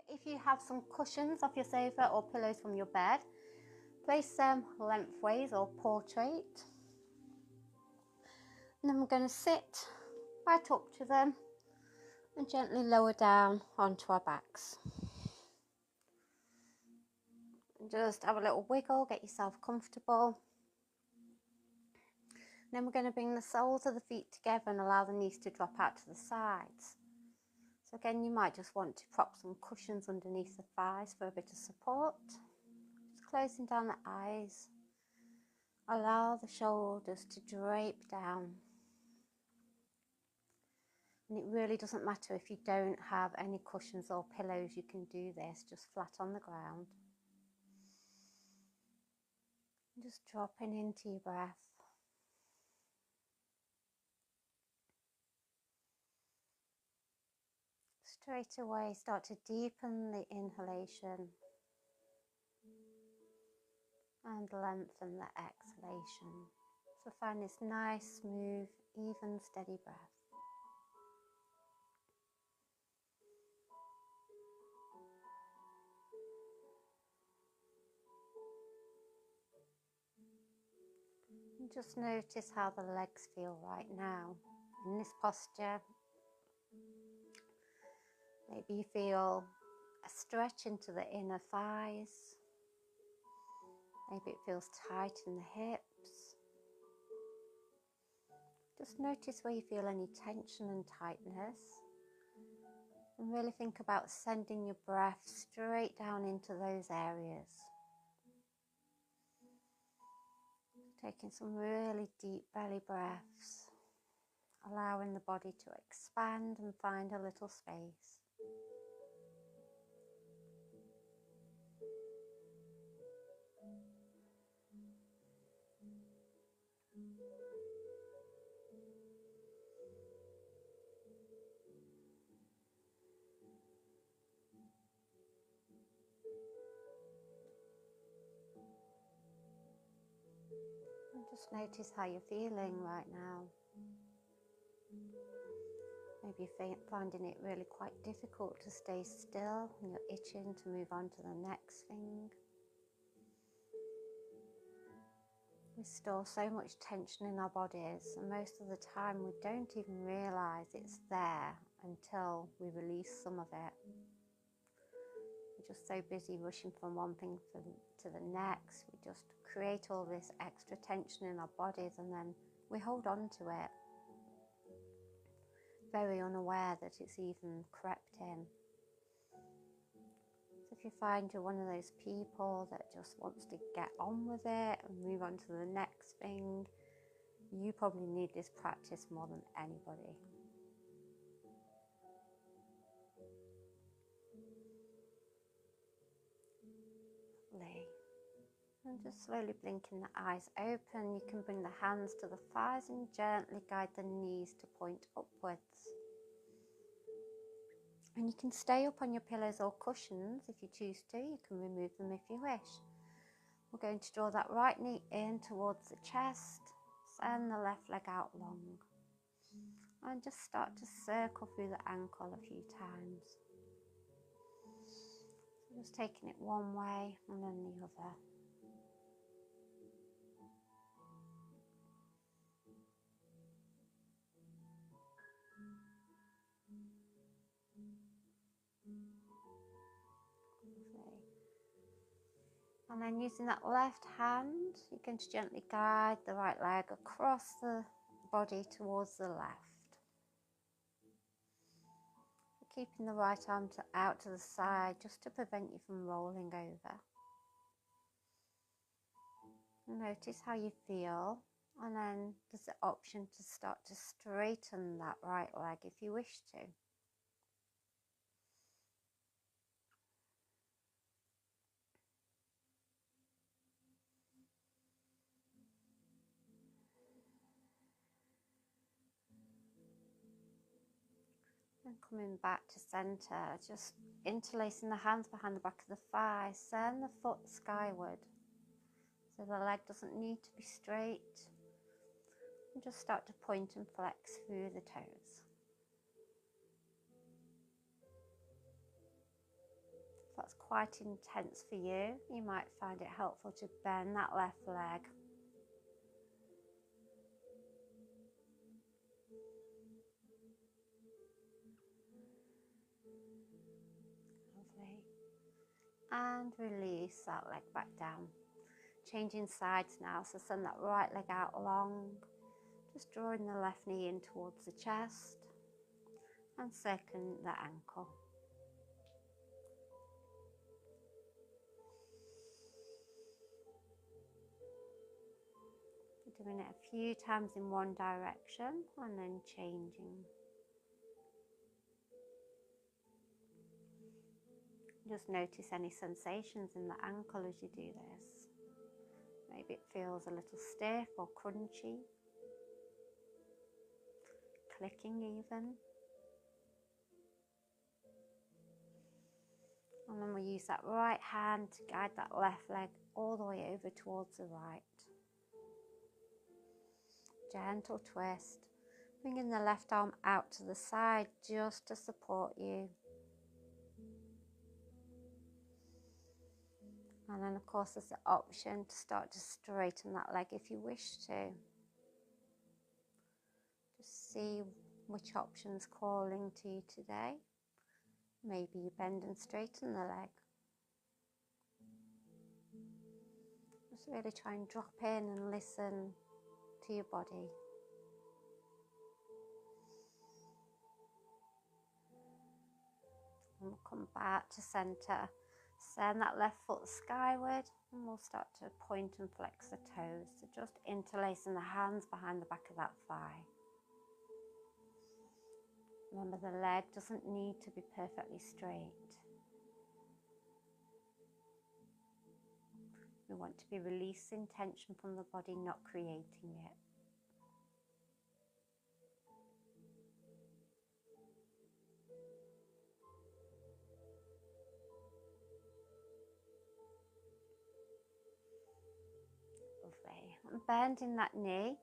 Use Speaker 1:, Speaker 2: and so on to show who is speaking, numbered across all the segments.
Speaker 1: If you have some cushions off your sofa or pillows from your bed, place them lengthways or portrait. And then we're going to sit right up to them and gently lower down onto our backs. And just have a little wiggle, get yourself comfortable. And then we're going to bring the soles of the feet together and allow the knees to drop out to the sides. So again, you might just want to prop some cushions underneath the thighs for a bit of support. Just closing down the eyes. Allow the shoulders to drape down. And it really doesn't matter if you don't have any cushions or pillows, you can do this just flat on the ground. And just dropping into your breath. Straight away start to deepen the inhalation and lengthen the exhalation. So find this nice, smooth, even, steady breath. And just notice how the legs feel right now in this posture. Maybe you feel a stretch into the inner thighs. Maybe it feels tight in the hips. Just notice where you feel any tension and tightness. And really think about sending your breath straight down into those areas. Taking some really deep belly breaths. Allowing the body to expand and find a little space. And just notice how you're feeling right now. Maybe you're finding it really quite difficult to stay still and you're itching to move on to the next thing. We store so much tension in our bodies, and most of the time we don't even realise it's there until we release some of it. We're just so busy rushing from one thing to the next. We just create all this extra tension in our bodies and then we hold on to it, very unaware that it's even crept in. So if you find you're one of those people that just wants to get on with it and move on to the next thing, you probably need this practice more than anybody. Lovely. And just slowly blinking the eyes open, you can bring the hands to the thighs and gently guide the knees to point upwards. And you can stay up on your pillows or cushions if you choose to. You can remove them if you wish. We're going to draw that right knee in towards the chest, send the left leg out long. And just start to circle through the ankle a few times. So just taking it one way and then the other. And then using that left hand, you're going to gently guide the right leg across the body towards the left. Keeping the right arm out to the side just to prevent you from rolling over. And notice how you feel, and then there's the option to start to straighten that right leg if you wish to. And coming back to center, just interlacing the hands behind the back of the thigh, send the foot skyward. So the leg doesn't need to be straight. And just start to point and flex through the toes. If that's quite intense for you, you might find it helpful to bend that left leg. Lovely. And release that leg back down. Changing sides now, so send that right leg out long, just drawing the left knee in towards the chest and second the ankle. We're doing it a few times in one direction and then changing. Just notice any sensations in the ankle as you do this. Maybe it feels a little stiff or crunchy, clicking even. And then we use that right hand to guide that left leg all the way over towards the right. Gentle twist, bringing the left arm out to the side just to support you. And then of course there's the option to start to straighten that leg if you wish to. Just see which option's calling to you today. Maybe you bend and straighten the leg. Just really try and drop in and listen to your body. And we'll come back to center. Send that left foot skyward and we'll start to point and flex the toes. So just interlacing the hands behind the back of that thigh. Remember, the leg doesn't need to be perfectly straight. We want to be releasing tension from the body, not creating it. Lovely. And bending that knee,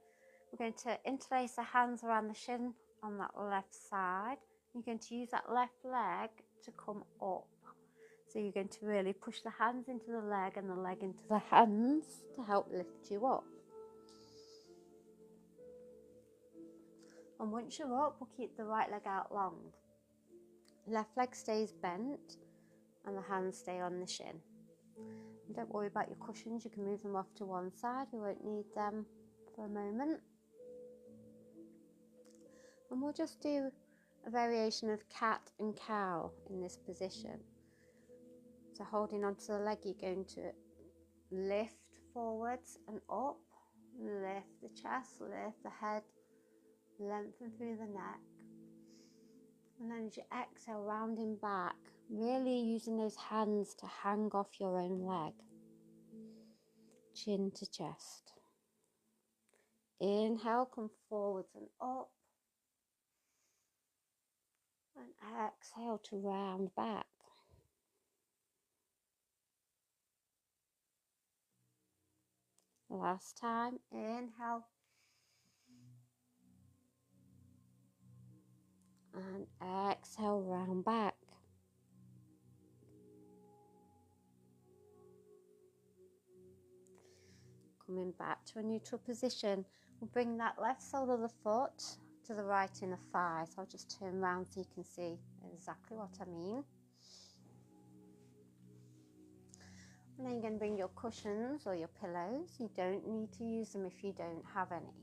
Speaker 1: we're going to interlace the hands around the shin on that left side. You're going to use that left leg to come up. So you're going to really push the hands into the leg and the leg into the hands to help lift you up. And once you're up, we'll keep the right leg out long. Left leg stays bent and the hands stay on the shin. And don't worry about your cushions, you can move them off to one side, we won't need them for a moment. And we'll just do a variation of cat and cow in this position. So holding onto the leg, you're going to lift forwards and up, lift the chest, lift the head, lengthen through the neck. And then as you exhale, rounding back, really using those hands to hang off your own leg. Chin to chest. Inhale, come forwards and up. And exhale to round back. Last time, inhale. And exhale, round back. Coming back to a neutral position. We'll bring that left sole of the foot to the right inner thigh. So I'll just turn around so you can see exactly what I mean. And then you're going to bring your cushions or your pillows. You don't need to use them if you don't have any.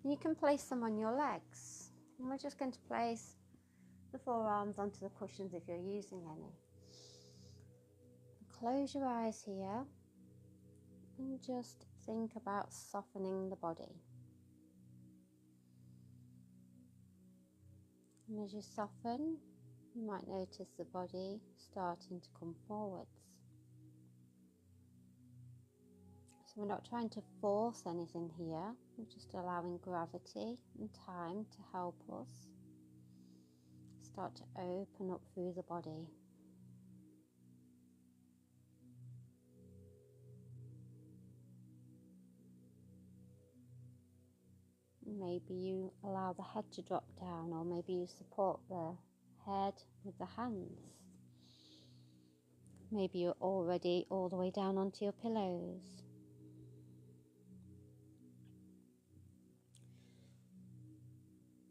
Speaker 1: And you can place them on your legs. And we're just going to place the forearms onto the cushions if you're using any. Close your eyes here and just think about softening the body. And as you soften, you might notice the body starting to come forwards. So we're not trying to force anything here, we're just allowing gravity and time to help us start to open up through the body. Maybe you allow the head to drop down, or maybe you support the head with the hands. Maybe you're already all the way down onto your pillows.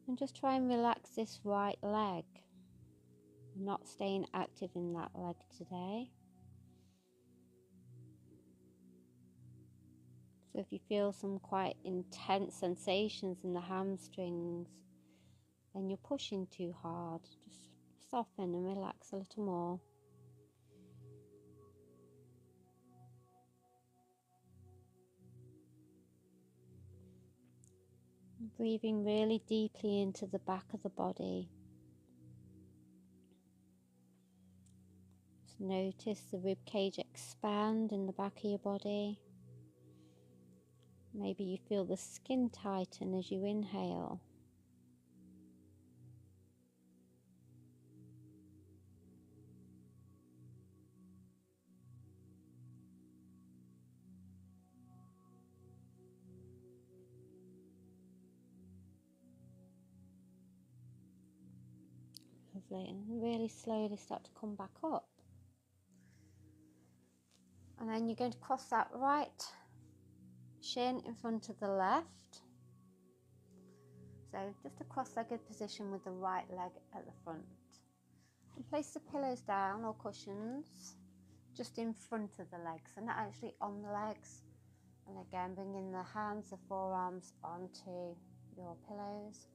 Speaker 1: And just try and relax this right leg. I'm not staying active in that leg today. So if you feel some quite intense sensations in the hamstrings, then you're pushing too hard. Just soften and relax a little more. Breathing really deeply into the back of the body. Just notice the rib cage expand in the back of your body. Maybe you feel the skin tighten as you inhale. Lovely, and really slowly start to come back up. And then you're going to cross that right shin in front of the left. So just a cross-legged position with the right leg at the front. And place the pillows down or cushions just in front of the legs and not actually on the legs. And again, bringing the hands, the forearms onto your pillows.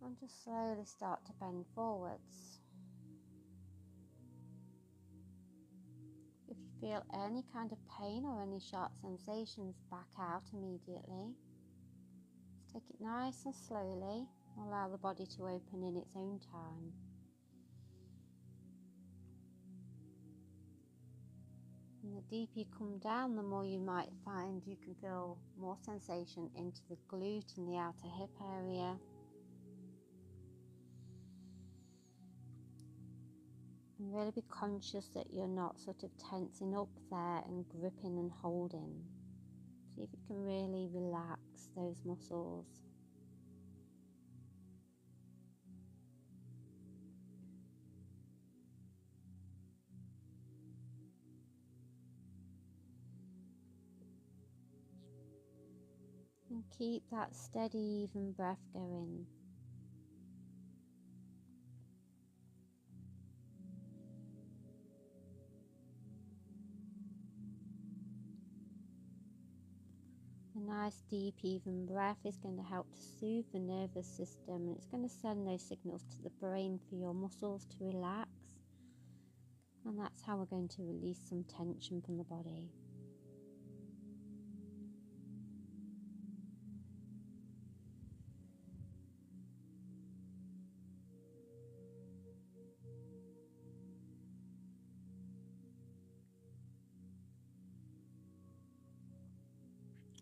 Speaker 1: And just slowly start to bend forwards. If you feel any kind of pain or any sharp sensations, back out immediately. Just take it nice and slowly. Allow the body to open in its own time. And the deeper you come down, the more you might find you can feel more sensation into the glute and the outer hip area. And really be conscious that you're not sort of tensing up there and gripping and holding. See if you can really relax those muscles. And keep that steady, even breath going. A nice, deep, even breath is going to help to soothe the nervous system, and it's going to send those signals to the brain for your muscles to relax. And that's how we're going to release some tension from the body.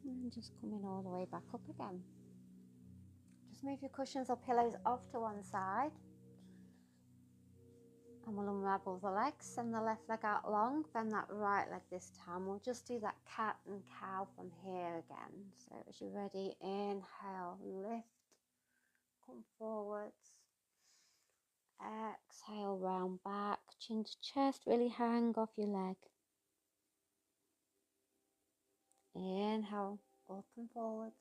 Speaker 1: And just coming all the way back up again. Just move your cushions or pillows off to one side. And we'll unravel the legs, send the left leg out long, bend that right leg this time. We'll just do that cat and cow from here again. So as you're ready, inhale, lift, come forwards. Exhale, round back, chin to chest, really hang off your leg. Inhale, up and forwards.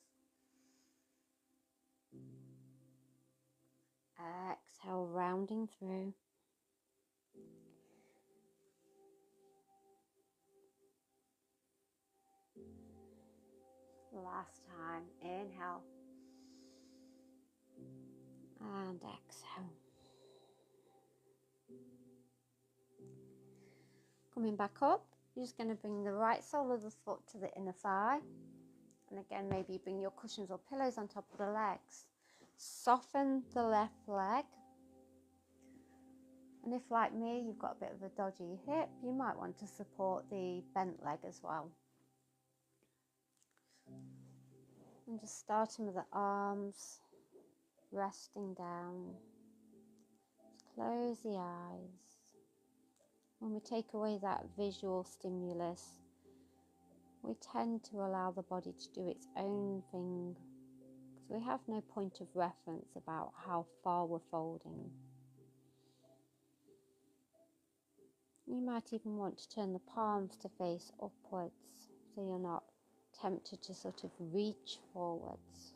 Speaker 1: Exhale, rounding through. Last time, inhale and exhale. Coming back up, you're just going to bring the right sole of the foot to the inner thigh. And again, maybe bring your cushions or pillows on top of the legs. Soften the left leg. And if, like me, you've got a bit of a dodgy hip, you might want to support the bent leg as well. And just starting with the arms, resting down. Just close the eyes. When we take away that visual stimulus, we tend to allow the body to do its own thing, because we have no point of reference about how far we're folding. You might even want to turn the palms to face upwards so you're not tempted to sort of reach forwards.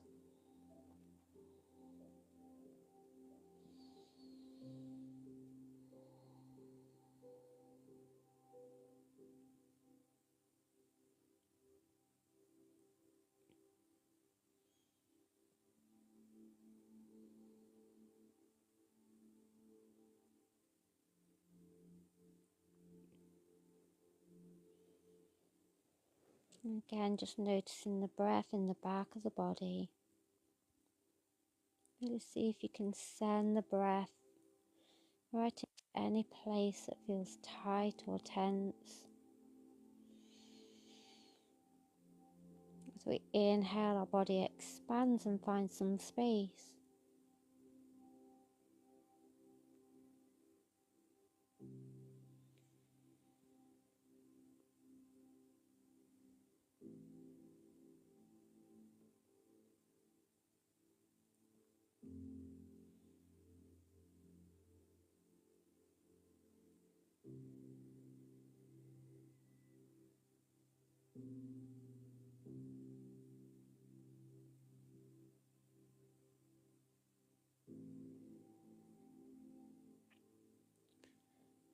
Speaker 1: And again, just noticing the breath in the back of the body. Really see if you can send the breath right into any place that feels tight or tense. As we inhale, our body expands and finds some space.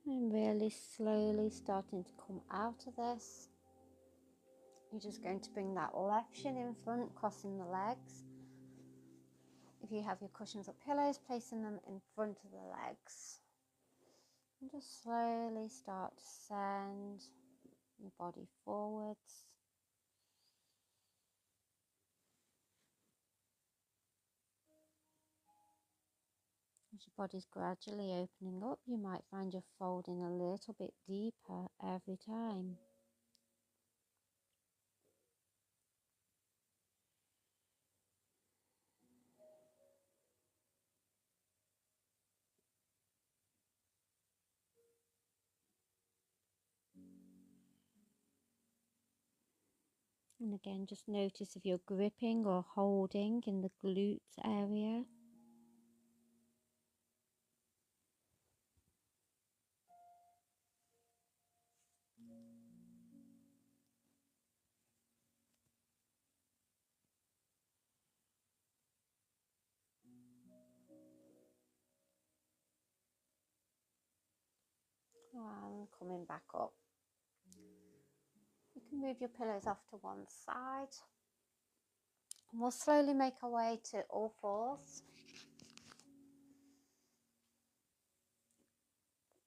Speaker 1: And really slowly starting to come out of this. You're just going to bring that left shin in front, crossing the legs. If you have your cushions or pillows, placing them in front of the legs. And just slowly start to send your body forwards. As your body's gradually opening up, you might find you're folding a little bit deeper every time. And again, just notice if you're gripping or holding in the glutes area. And coming back up. You can move your pillows off to one side. And we'll slowly make our way to all fours.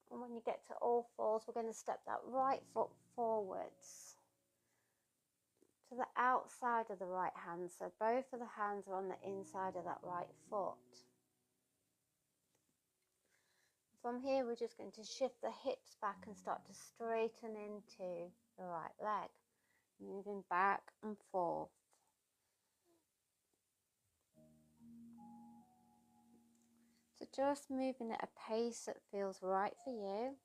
Speaker 1: And when you get to all fours, we're going to step that right foot forwards to the outside of the right hand. So both of the hands are on the inside of that right foot. From here, we're just going to shift the hips back and start to straighten into the right leg, moving back and forth. So just moving at a pace that feels right for you.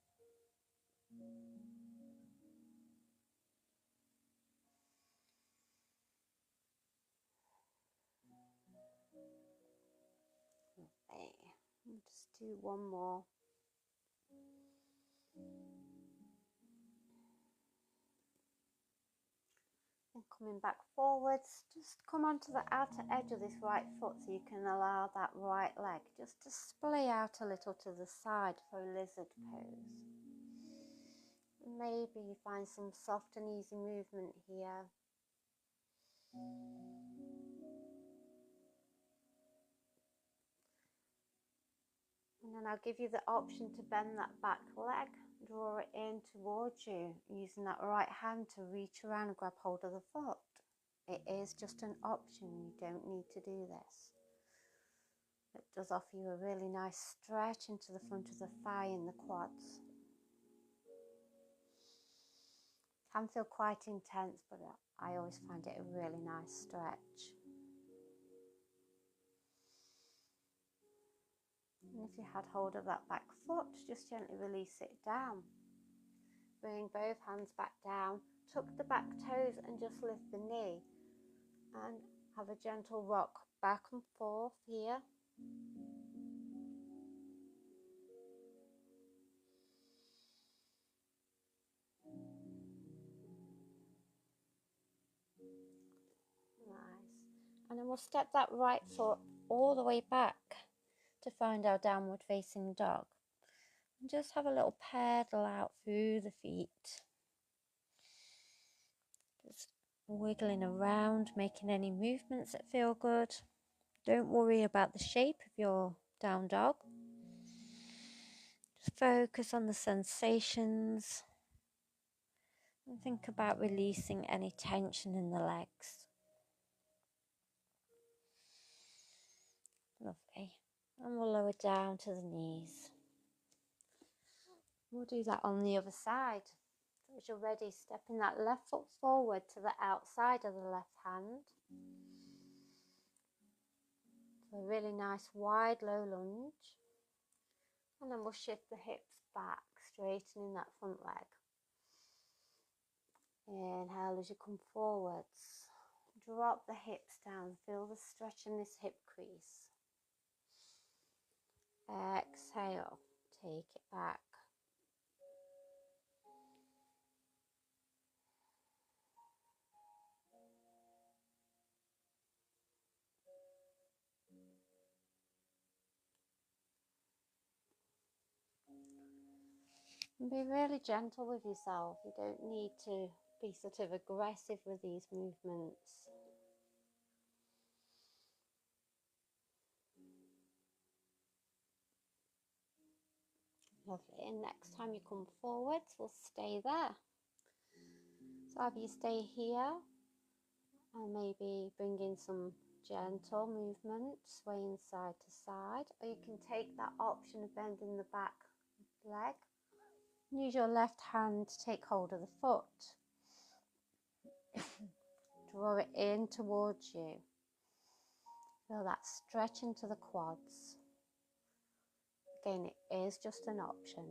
Speaker 1: Okay, we'll just do one more. And coming back forwards, just come onto the outer edge of this right foot so you can allow that right leg just to splay out a little to the side for a lizard pose. Maybe you find some soft and easy movement here. And then I'll give you the option to bend that back leg, draw it in towards you, using that right hand to reach around and grab hold of the foot. It is just an option, you don't need to do this. It does offer you a really nice stretch into the front of the thigh and the quads. Can feel quite intense, but I always find it a really nice stretch. And if you had hold of that back foot, just gently release it down. Bring both hands back down, tuck the back toes and just lift the knee. And have a gentle rock back and forth here. we'll step that right foot all the way back to find our downward facing dog. And just have a little pedal out through the feet. Just wiggling around, making any movements that feel good. Don't worry about the shape of your down dog. Just focus on the sensations and think about releasing any tension in the legs. Lovely. And we'll lower down to the knees. We'll do that on the other side. So as you're ready, stepping that left foot forward to the outside of the left hand. So a really nice wide low lunge. And then we'll shift the hips back, straightening that front leg. Inhale as you come forwards. Drop the hips down, feel the stretch in this hip crease. Exhale, take it back. And be really gentle with yourself. You don't need to be sort of aggressive with these movements. Lovely. And next time you come forwards, we'll stay there. So either you stay here and maybe bring in some gentle movement, swaying side to side, or you can take that option of bending the back leg. Use your left hand to take hold of the foot. Draw it in towards you. Feel that stretch into the quads. Again, it is just an option.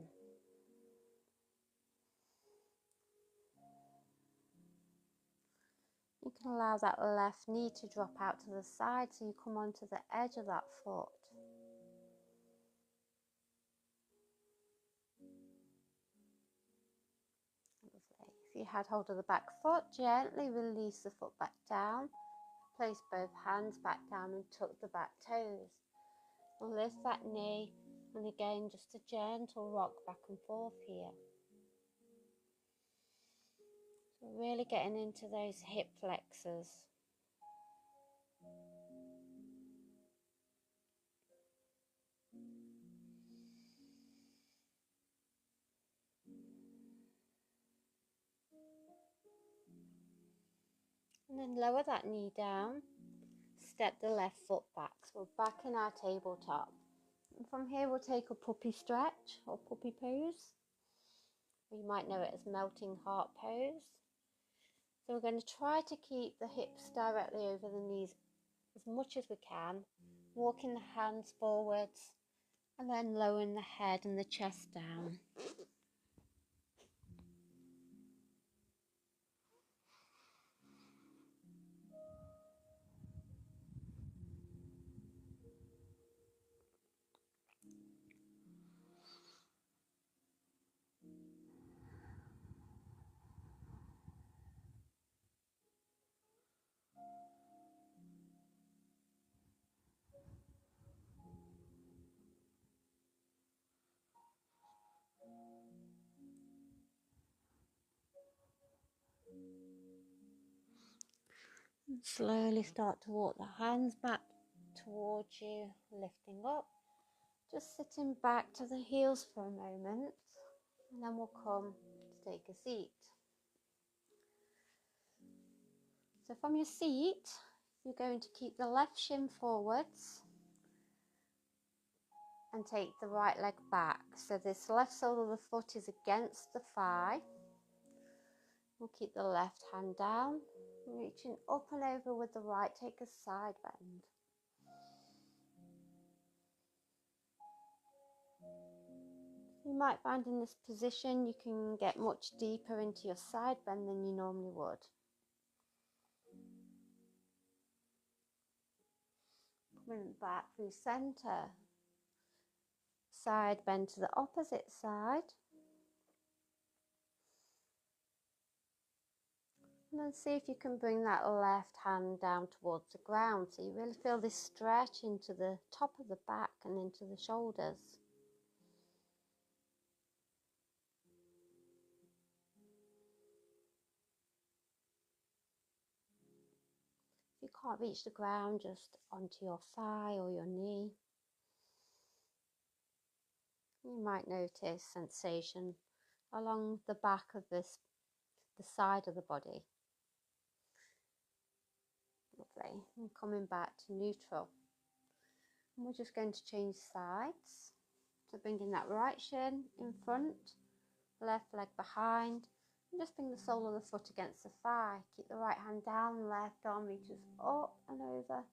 Speaker 1: You can allow that left knee to drop out to the side so you come onto the edge of that foot. Lovely. If you had hold of the back foot, gently release the foot back down. Place both hands back down and tuck the back toes. Lift that knee, and again just a gentle rock back and forth here. So really getting into those hip flexors. And then lower that knee down, step the left foot back. So we're back in our tabletop. And from here we'll take a puppy stretch or puppy pose. Or you might know it as melting heart pose. So we're going to try to keep the hips directly over the knees as much as we can. Walking the hands forwards and then lowering the head and the chest down. And slowly start to walk the hands back towards you, lifting up. Just sitting back to the heels for a moment, and then we'll come to take a seat. So from your seat, you're going to keep the left shin forwards and take the right leg back. So this left sole of the foot is against the thigh. We'll keep the left hand down, reaching up and over with the right, take a side bend. You might find in this position you can get much deeper into your side bend than you normally would. Coming back through center. Side bend to the opposite side. And then see if you can bring that left hand down towards the ground, so you really feel this stretch into the top of the back and into the shoulders. If you can't reach the ground, just onto your thigh or your knee. You might notice sensation along the back of the side of the body. Lovely. And coming back to neutral. And we're just going to change sides. So bringing that right shin in front, left leg behind, and just bring the sole of the foot against the thigh. Keep the right hand down, left arm reaches up and over.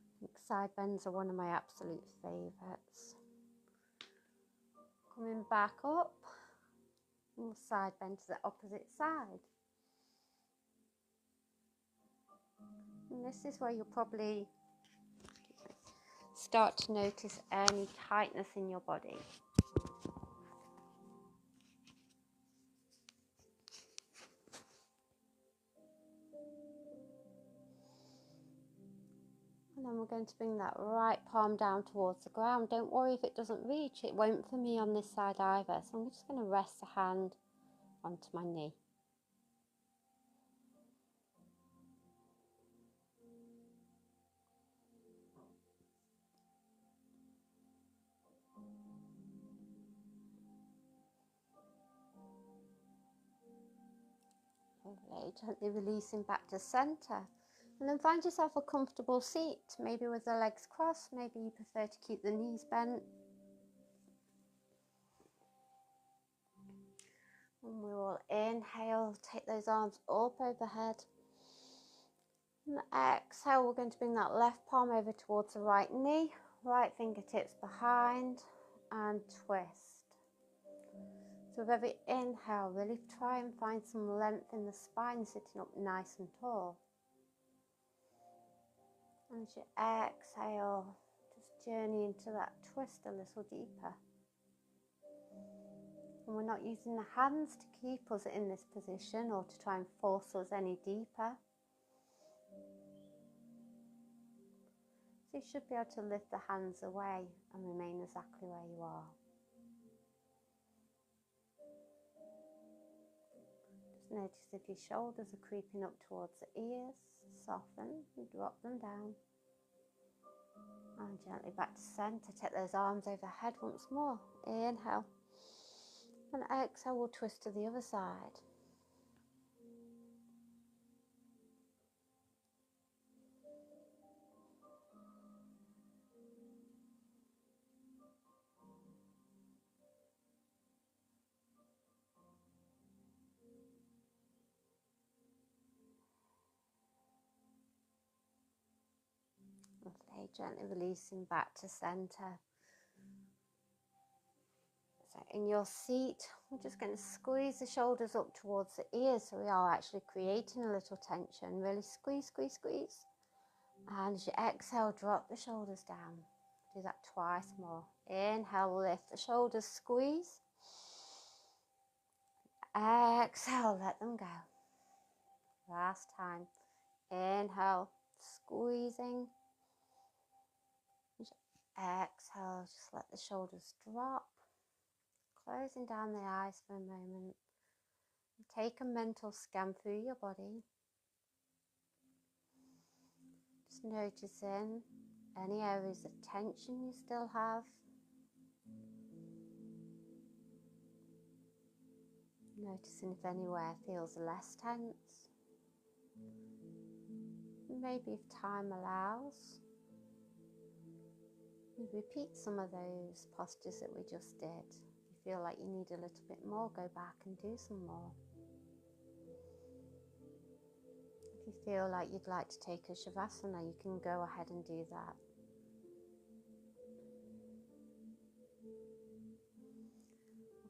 Speaker 1: I think side bends are one of my absolute favourites. Coming back up, and we'll side bend to the opposite side. And this is where you'll probably start to notice any tightness in your body. And then we're going to bring that right palm down towards the ground. Don't worry if it doesn't reach. It won't for me on this side either. So I'm just going to rest the hand onto my knee. Lovely. Gently releasing back to centre. And then find yourself a comfortable seat, maybe with the legs crossed. Maybe you prefer to keep the knees bent. And we will inhale, take those arms up overhead. And exhale, we're going to bring that left palm over towards the right knee, right fingertips behind, and twist. So with every inhale, really try and find some length in the spine, sitting up nice and tall. And as you exhale, just journey into that twist a little deeper. And we're not using the hands to keep us in this position or to try and force us any deeper. So you should be able to lift the hands away and remain exactly where you are. Just notice if your shoulders are creeping up towards the ears, soften and drop them down. And gently back to centre, take those arms overhead once more. Inhale. And exhale, we'll twist to the other side. Lovely, gently releasing back to centre. So in your seat, we're just going to squeeze the shoulders up towards the ears, so we are actually creating a little tension. Really squeeze, squeeze, squeeze. And as you exhale, drop the shoulders down. Do that twice more. Inhale, lift the shoulders, squeeze. Exhale, let them go. Last time. Inhale, squeezing. Exhale, just let the shoulders drop. Closing down the eyes for a moment. Take a mental scan through your body. Just noticing any areas of tension you still have. Noticing if anywhere feels less tense. Maybe if time allows, you repeat some of those postures that we just did. If you feel like you need a little bit more, go back and do some more. If you feel like you'd like to take a Shavasana, you can go ahead and do that.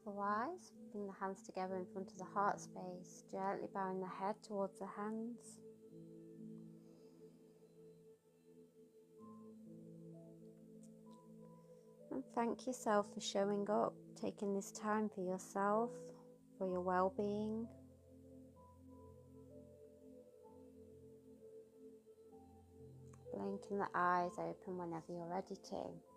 Speaker 1: Otherwise, bring the hands together in front of the heart space, gently bowing the head towards the hands. And thank yourself for showing up, taking this time for yourself, for your well-being. Blinking the eyes open whenever you're ready to.